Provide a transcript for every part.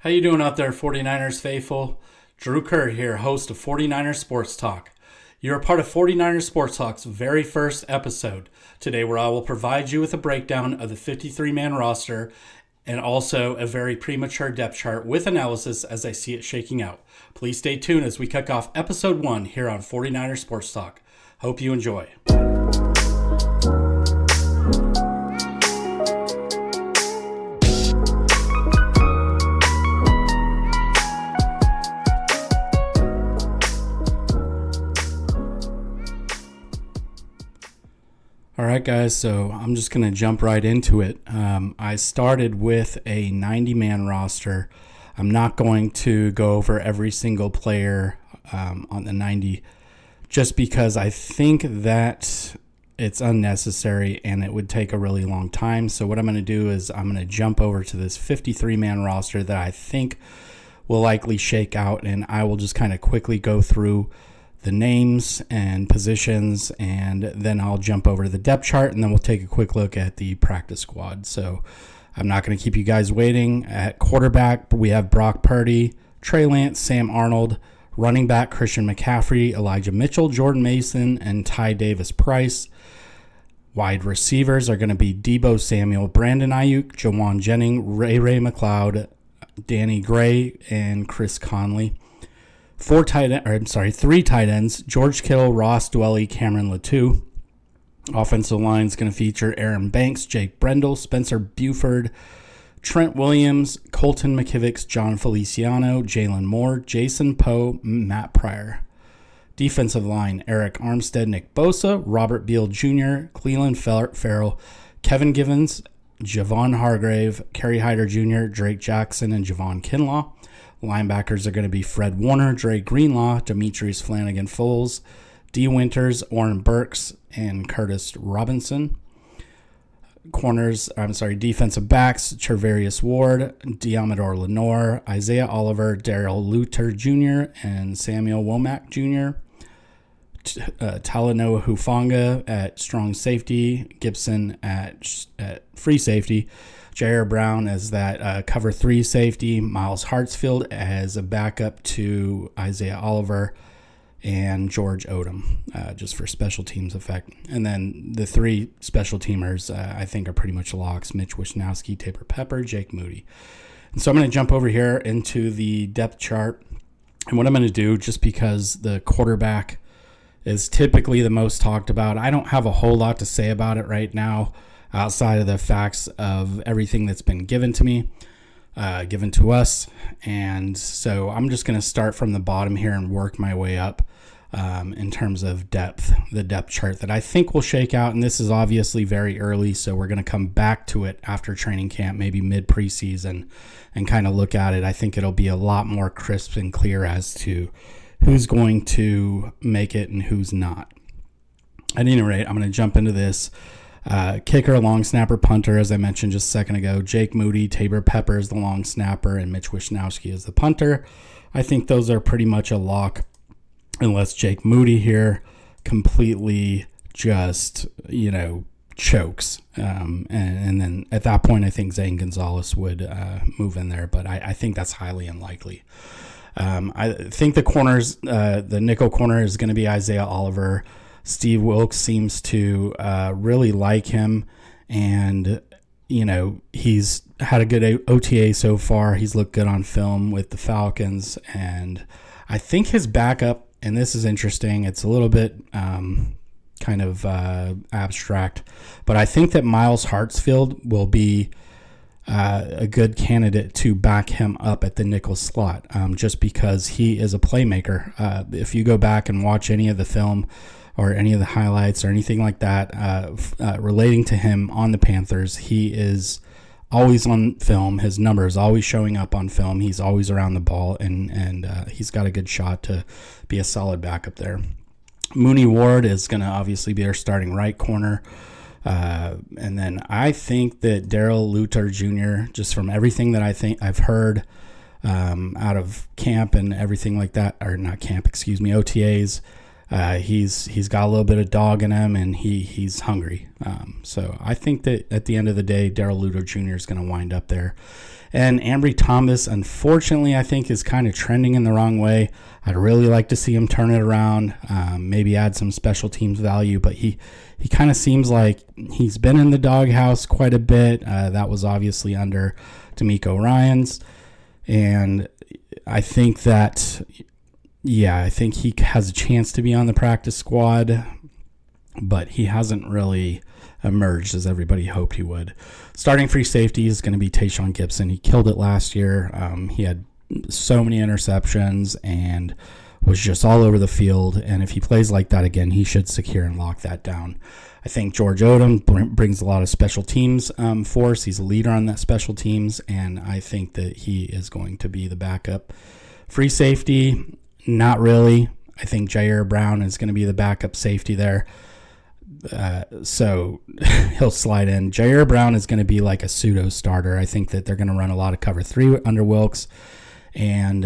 How you doing out there, 49ers faithful? Drew Kerr here, host of 49ers Sports Talk. You're a part of 49ers Sports Talk's very first episode today, where I will provide you with a breakdown of the 53-man roster and also a very premature depth chart with analysis as I see it shaking out. Please stay tuned as we kick off episode 1 here on 49ers Sports Talk. Hope you enjoy. All right, guys, so I'm just going to jump right into it. I started with a 90-man roster. I'm not going to go over every single player on the 90 just because I think that it's unnecessary and it would take a really long time. So what I'm going to do is I'm going to jump over to this 53-man roster that I think will likely shake out, and I will just kind of quickly go through the names and positions, and then I'll jump over to the depth chart, and then we'll take a quick look at the practice squad. So I'm not going to keep you guys waiting. At quarterback, we have Brock Purdy, Trey Lance, Sam Arnold. Running back, Christian McCaffrey, Elijah Mitchell, Jordan Mason, and Ty Davis Price. Wide receivers are going to be Deebo Samuel, Brandon Ayuk, Jawan Jennings, Ray McLeod, Danny Gray, and Chris Conley. Three tight ends, George Kittle, Ross Dwelly, Cameron Latou. Offensive line is going to feature Aaron Banks, Jake Brendel, Spencer Buford, Trent Williams, Colton McKivitz, John Feliciano, Jalen Moore, Jason Poe, Matt Pryor. Defensive line, Eric Armstead, Nick Bosa, Robert Beal Jr., Cleveland Farrell, Kevin Givens, Javon Hargrave, Kerry Hyder Jr., Drake Jackson, and Javon Kinlaw. Linebackers are going to be Fred Warner, Dre Greenlaw, Demetrius Flanagan-Foles, D. Winters, Oren Burks, and Curtis Robinson. Defensive backs, Trevarius Ward, Diamador Lenore, Isaiah Oliver, Darrell Luter Jr., and Samuel Womack Jr. Talanoa Hufanga at strong safety, Gibson at free safety, Jair Brown as that cover 3 safety, Miles Hartsfield as a backup to Isaiah Oliver, and George Odom just for special teams effect. And then the 3 special teamers I think are pretty much locks: Mitch Wishnowsky, Tabor Pepper, Jake Moody. And so I'm going to jump over here into the depth chart. And what I'm going to do, just because the quarterback is typically the most talked about, I don't have a whole lot to say about it right now outside of the facts of everything that's been given to me, given to us. And so I'm just going to start from the bottom here and work my way up in terms of depth, the depth chart that I think will shake out. And this is obviously very early, so we're going to come back to it after training camp, maybe mid preseason, and kind of look at it. I think it'll be a lot more crisp and clear as to who's going to make it and who's not. At any rate, I'm going to jump into this. Kicker, long snapper, punter, as I mentioned just a second ago. Jake Moody, Tabor Pepper is the long snapper, and Mitch Wishnowsky is the punter. I think those are pretty much a lock, unless Jake Moody here completely just, chokes. And then at that point, I think Zane Gonzalez would move in there, but I think that's highly unlikely. I think the corners, the nickel corner is going to be Isaiah Oliver. Steve Wilkes seems to really like him, and he's had a good OTA so far. He's looked good on film with the Falcons, and I think his backup, and this is interesting, it's a little bit kind of abstract, but I think that Miles Hartsfield will be a good candidate to back him up at the nickel slot, just because he is a playmaker. If you go back and watch any of the film or any of the highlights or anything like that relating to him on the Panthers, he is always on film. His number is always showing up on film. He's always around the ball, and he's got a good shot to be a solid backup there. Mooney Ward is going to obviously be our starting right corner. And then I think that Darrell Luter Jr., just from everything that I've heard out of camp and everything like that, or not camp, OTAs, He's got a little bit of dog in him, and he's hungry. So I think that at the end of the day, Darrell Luter Jr. is going to wind up there. And Ambry Thomas, unfortunately, I think is kind of trending in the wrong way. I'd really like to see him turn it around, maybe add some special teams value, but he kind of seems like he's been in the doghouse quite a bit. That was obviously under D'Amico Ryans. And I think that, I think he has a chance to be on the practice squad, but he hasn't really emerged as everybody hoped he would. Starting free safety is going to be Tayshaun Gibson. He killed it last year. He had so many interceptions and was just all over the field. And if he plays like that again, he should secure and lock that down. I think George Odom brings a lot of special teams force. He's a leader on that special teams, and I think that he is going to be the backup. Free safety, not really. I think Jair Brown is going to be the backup safety there. So he'll slide in. Jair Brown is going to be like a pseudo starter. I think that they're going to run a lot of cover 3 under Wilkes, and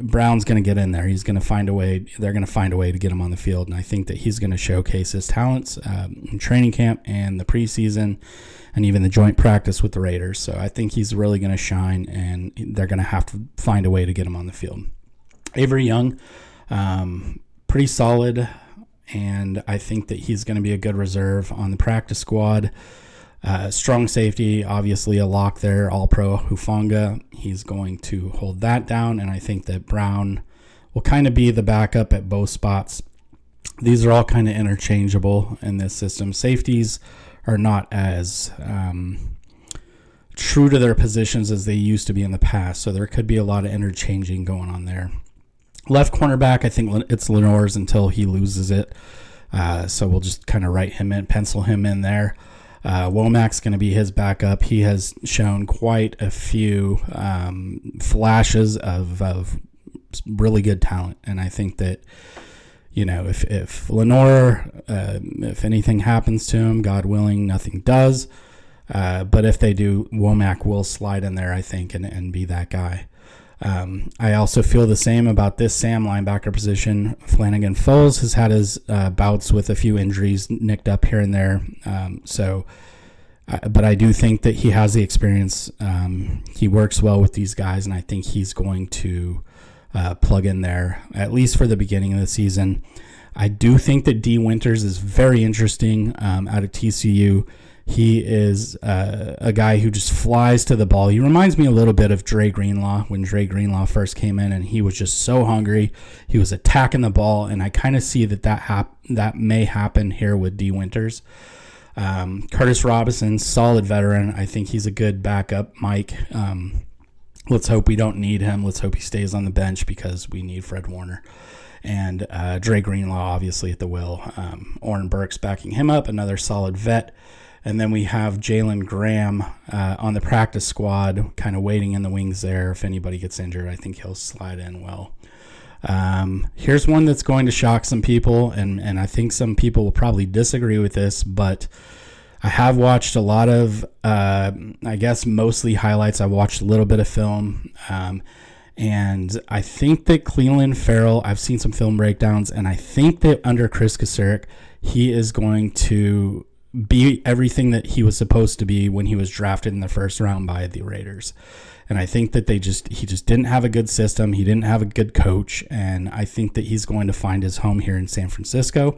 Brown's going to get in there. He's going to find a way. They're going to find a way to get him on the field, and I think that he's going to showcase his talents in training camp and the preseason and even the joint practice with the Raiders. So I think he's really going to shine, and they're going to have to find a way to get him on the field. Avery Young, pretty solid, and I think that he's going to be a good reserve on the practice squad. Strong safety, obviously a lock there, All-Pro Hufanga. He's going to hold that down, and I think that Brown will kind of be the backup at both spots. These are all kind of interchangeable in this system. Safeties are not as true to their positions as they used to be in the past, so there could be a lot of interchanging going on there. Left cornerback, I think it's Lenore's until he loses it. So we'll just kind of write him in, pencil him in there. Womack's going to be his backup. He has shown quite a few flashes of really good talent. And I think that, if Lenore, if anything happens to him, God willing, nothing does. But if they do, Womack will slide in there, I think, and be that guy. I also feel the same about this Sam linebacker position. Flanagan Foles has had his bouts with a few injuries nicked up here and there. But I do think that he has the experience. He works well with these guys, and I think he's going to plug in there, at least for the beginning of the season. I do think that D. Winters is very interesting out of TCU. He is a guy who just flies to the ball. He reminds me a little bit of Dre Greenlaw when Dre Greenlaw first came in, and he was just so hungry. He was attacking the ball, and I kind of see that may happen here with D. Winters. Curtis Robinson, solid veteran. I think he's a good backup. Mike, let's hope we don't need him. Let's hope he stays on the bench because we need Fred Warner. And Dre Greenlaw, obviously, at the wheel. Oren Burks backing him up, another solid vet. And then we have Jalen Graham on the practice squad, kind of waiting in the wings there. If anybody gets injured, I think he'll slide in well. Here's one that's going to shock some people, and I think some people will probably disagree with this, but I have watched a lot of, I guess, mostly highlights. I watched a little bit of film, and I think that Clelin Ferrell, I've seen some film breakdowns, and I think that under Chris Kasarik, he is going to be everything that he was supposed to be when he was drafted in the first round by the Raiders. And I think that he just didn't have a good system. He didn't have a good coach. And I think that he's going to find his home here in San Francisco.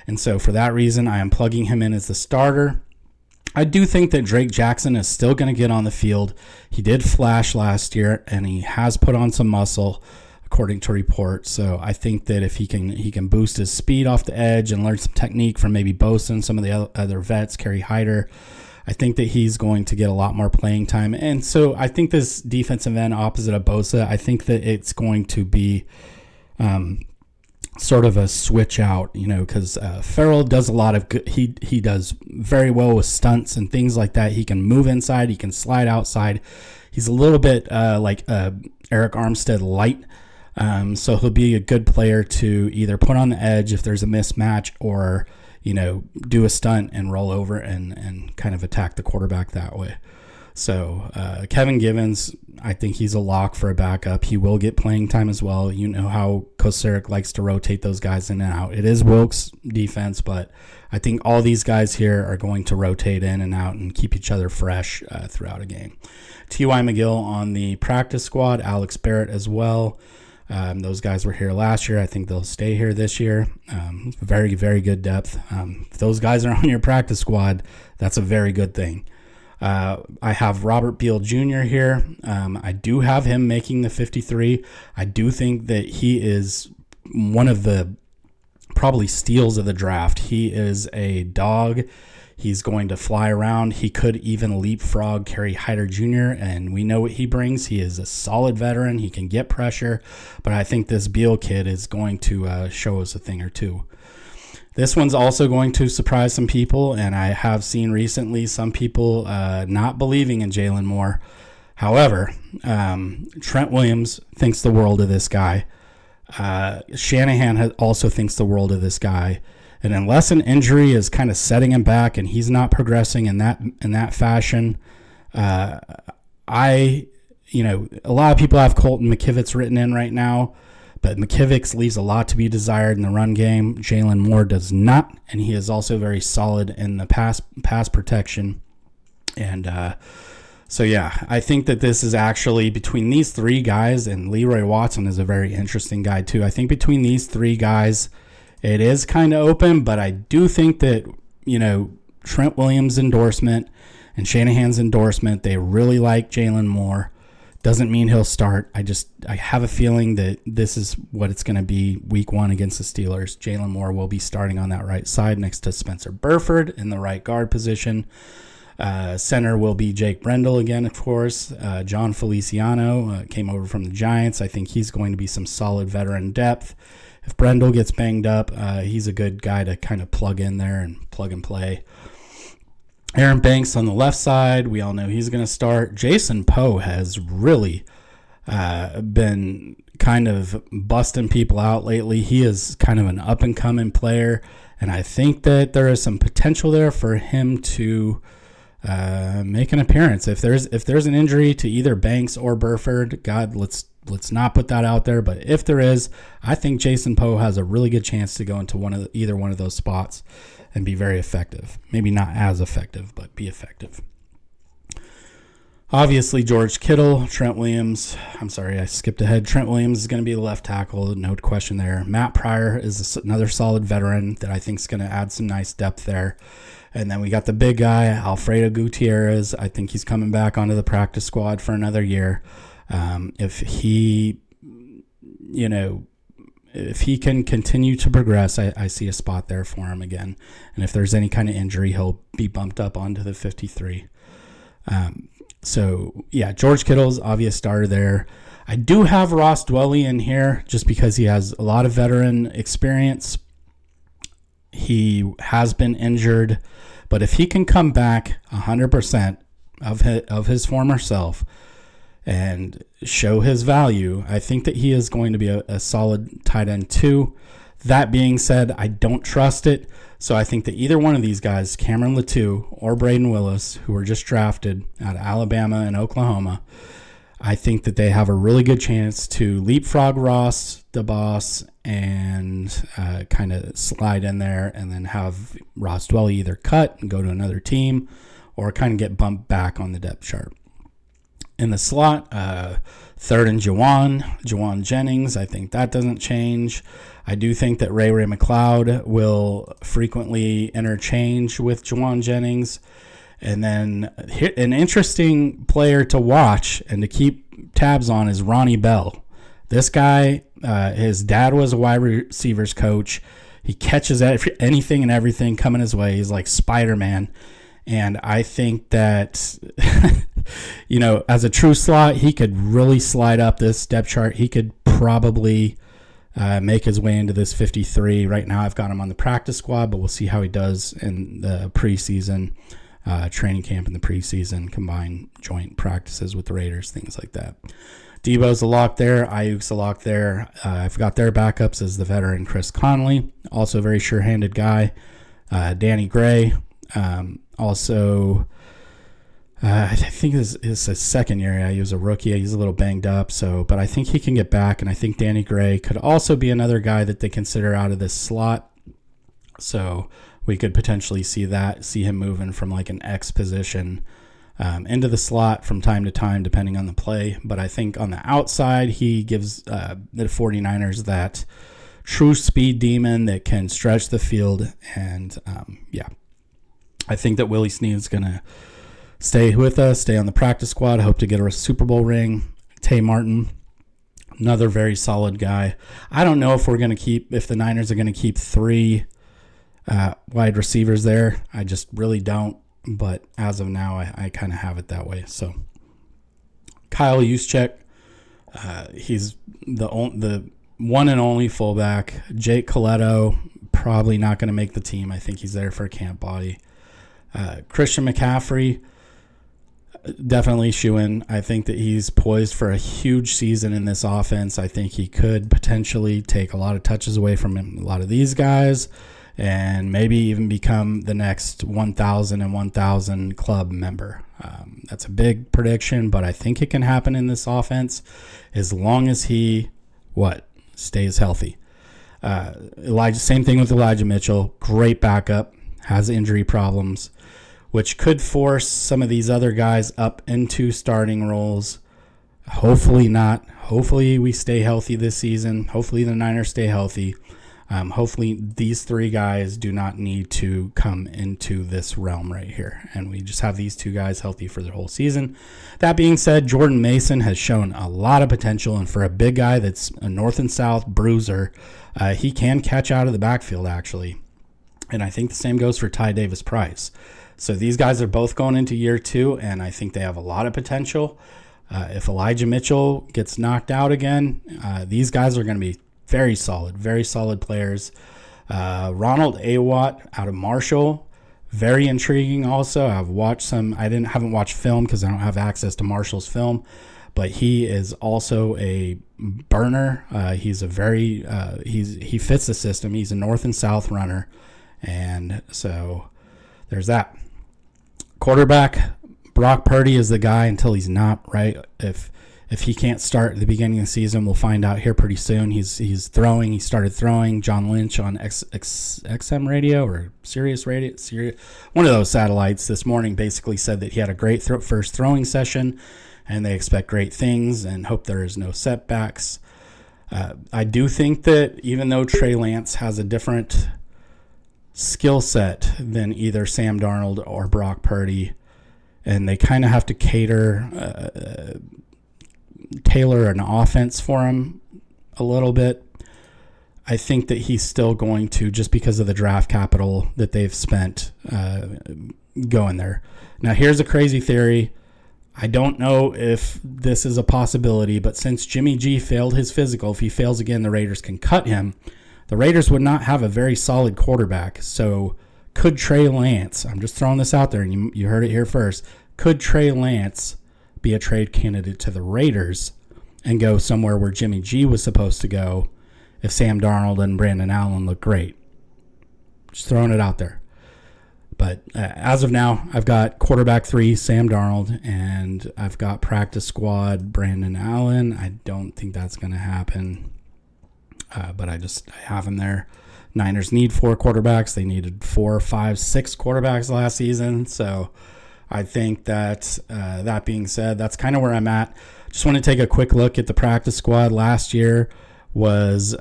And so for that reason, I am plugging him in as the starter. I do think that Drake Jackson is still going to get on the field. He did flash last year, and he has put on some muscle, according to reports. So I think that if he can boost his speed off the edge and learn some technique from maybe Bosa and some of the other vets, Kerry Hyder, I think that he's going to get a lot more playing time. And so I think this defensive end opposite of Bosa, I think that it's going to be sort of a switch out, because Ferrell does a lot of good. He does very well with stunts and things like that. He can move inside. He can slide outside. He's a little bit like Eric Armstead light. So he'll be a good player to either put on the edge if there's a mismatch or, do a stunt and roll over and kind of attack the quarterback that way. So Kevin Givens, I think he's a lock for a backup. He will get playing time as well. You know how Kocurek likes to rotate those guys in and out. It is Wilkes' defense, but I think all these guys here are going to rotate in and out and keep each other fresh throughout a game. T.Y. McGill on the practice squad, Alex Barrett as well. Those guys were here last year. I think they'll stay here this year. Very, very good depth. If those guys are on your practice squad, that's a very good thing. I have Robert Beal Jr. here. I do have him making the 53. I do think that he is one of the probably steals of the draft. He is a dog. He's going to fly around. He could even leapfrog Kerry Hyder Jr., and we know what he brings. He is a solid veteran. He can get pressure, but I think this Beal kid is going to show us a thing or two. This one's also going to surprise some people, and I have seen recently some people not believing in Jalen Moore. However, Trent Williams thinks the world of this guy. Shanahan also thinks the world of this guy. And unless an injury is kind of setting him back and he's not progressing in that fashion, a lot of people have Colton McKivitz written in right now. But McKivitz leaves a lot to be desired in the run game. Jalen Moore does not, and he is also very solid in the pass protection. And I think that this is actually between these three guys, and Leroy Watson is a very interesting guy too. I think between these three guys, it is kind of open, but I do think that, Trent Williams' endorsement and Shanahan's endorsement, they really like Jalen Moore. Doesn't mean he'll start. I have a feeling that this is what it's going to be week 1 against the Steelers. Jalen Moore will be starting on that right side next to Spencer Burford in the right guard position. Center will be Jake Brendel again, of course. John Feliciano came over from the Giants. I think he's going to be some solid veteran depth. If Brendel gets banged up, he's a good guy to kind of plug in there and plug and play. Aaron Banks on the left side, we all know he's going to start. Jason Poe has really been kind of busting people out lately. He is kind of an up-and-coming player, and I think that there is some potential there for him to make an appearance. If there's an injury to either Banks or Burford, God, let's not put that out there. But if there is, I think Jason Poe has a really good chance to go into either one of those spots and be very effective. Maybe not as effective, but be effective. Obviously, George Kittle, Trent Williams. I'm sorry, I skipped ahead. Trent Williams is going to be the left tackle, no question there. Matt Pryor is another solid veteran that I think is going to add some nice depth there. And then we got the big guy, Alfredo Gutierrez. I think he's coming back onto the practice squad for another year. If he can continue to progress, I see a spot there for him again. And if there's any kind of injury, he'll be bumped up onto the 53. George Kittle's obvious starter there. I do have Ross Dwelley in here just because he has a lot of veteran experience. He has been injured, but if he can come back 100% of his former self and show his value, I think that he is going to be a solid tight end too. That being said, I don't trust it. So I think that either one of these guys, Cameron Latou or Braden Willis, who were just drafted out of Alabama and Oklahoma, I think that they have a really good chance to leapfrog Ross, the boss, and kind of slide in there and then have Ross Dwelley either cut and go to another team or kind of get bumped back on the depth chart. In the slot, third and Juwan Jennings. I think that doesn't change. I do think that Ray McLeod will frequently interchange with Juwan Jennings. And then an interesting player to watch and to keep tabs on is Ronnie Bell. This guy, his dad was a wide receivers coach. He catches anything and everything coming his way. He's like Spider-Man. And I think that, as a true slot, he could really slide up this depth chart. He could probably make his way into this 53. Right now I've got him on the practice squad, but we'll see how he does in the preseason, training camp in the preseason, combined joint practices with the Raiders, things like that. Debo's a lock there. Ayuk's a lock there. I've got their backups as the veteran Chris Conley, also a very sure-handed guy. Danny Gray. Also, I think this is his second year. Yeah, he was a rookie. He's a little banged up, but I think he can get back, and I think Danny Gray could also be another guy that they consider out of this slot. So we could potentially see him moving from like an X position into the slot from time to time, depending on the play. But I think on the outside, he gives the 49ers that true speed demon that can stretch the field. And I think that Willie Snead is going to stay with us, stay on the practice squad, hope to get a Super Bowl ring. Tay Martin, another very solid guy. I don't know if the Niners are going to keep 3 wide receivers there. I just really don't. But as of now, I kind of have it that way. So Kyle Juszczyk, he's the one and only fullback. Jake Coletto, probably not going to make the team. I think he's there for a camp body. Christian McCaffrey, definitely shoe-in. I think that he's poised for a huge season in this offense. I think he could potentially take a lot of touches away from a lot of these guys and maybe even become the next 1,000 and 1,000 club member. That's a big prediction, but I think it can happen in this offense as long as he, stays healthy. Same thing with Elijah Mitchell. Great backup, has injury problems, which could force some of these other guys up into starting roles. Hopefully not. Hopefully we stay healthy this season. Hopefully the Niners stay healthy. Hopefully these 3 guys do not need to come into this realm right here, and we just have these 2 guys healthy for the whole season. That being said, Jordan Mason has shown a lot of potential, and for a big guy that's a north and south bruiser, he can catch out of the backfield actually. And I think the same goes for Ty Davis-Price. So these guys are both going into year 2, and I think they have a lot of potential. If Elijah Mitchell gets knocked out again, these guys are going to be very solid players. Ronald Awatt out of Marshall, very intriguing also. I've watched some. Haven't watched film because I don't have access to Marshall's film, but he is also a burner. He's he fits the system. He's a north and south runner, and so there's that. Quarterback, Brock Purdy is the guy until he's not, right? If he can't start at the beginning of the season, we'll find out here pretty soon. He's throwing. He started throwing. John Lynch on XM radio or Sirius radio, one of those satellites this morning basically said that he had a great first throwing session, and they expect great things and hope there is no setbacks. I do think that even though Trey Lance has a different skill set than either Sam Darnold or Brock Purdy, and they kind of have to tailor an offense for him a little bit, I think that he's still going to, just because of the draft capital that they've spent, go in there. Now, here's a crazy theory. I don't know if this is a possibility, but since Jimmy G failed his physical, if he fails again, the Raiders can cut him. The Raiders would not have a very solid quarterback. So could Trey Lance, I'm just throwing this out there, and you heard it here first, could Trey Lance be a trade candidate to the Raiders and go somewhere where Jimmy G was supposed to go if Sam Darnold and Brandon Allen look great? Just throwing it out there. But as of now, I've got quarterback 3, Sam Darnold, and I've got practice squad, Brandon Allen. I don't think that's going to happen, but I have him there. Niners need 4 quarterbacks. They needed 4, 5, 6 quarterbacks last season, so I think that, that being said, that's kind of where I'm at. Just want to take a quick look at the practice squad. Last year was,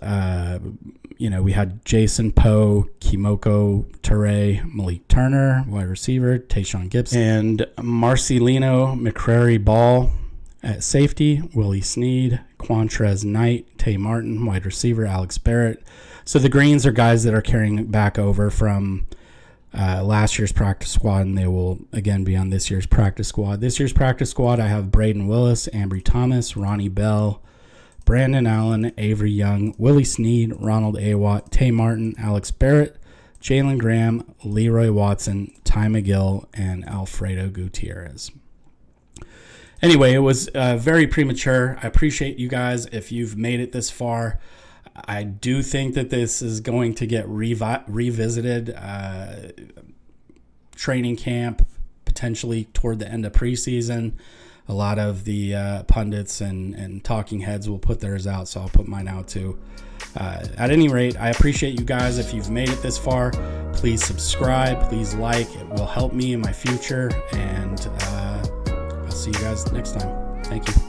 we had Jason Poe, Kimoko Ture, Malik Turner, wide receiver, Tayshaun Gibson, and Marcelino McCrary Ball at safety, Willie Snead, Quantrez Knight, Tay Martin, wide receiver, Alex Barrett. So the greens are guys that are carrying back over from last year's practice squad, and they will again be on this year's practice squad. This year's practice squad, I have Braden Willis, Ambry Thomas, Ronnie Bell, Brandon Allen, Avery Young, Willie Snead, Ronald Awatt, Tay Martin, Alex Barrett, Jalen Graham, Leroy Watson, Ty McGill, and Alfredo Gutierrez. Anyway, it was very premature. I appreciate you guys if you've made it this far. I do think that this is going to get revisited. Training camp, potentially toward the end of preseason. A lot of the pundits and talking heads will put theirs out, so I'll put mine out too. At any rate, I appreciate you guys. If you've made it this far, please subscribe, please like. It will help me in my future, and I'll see you guys next time. Thank you.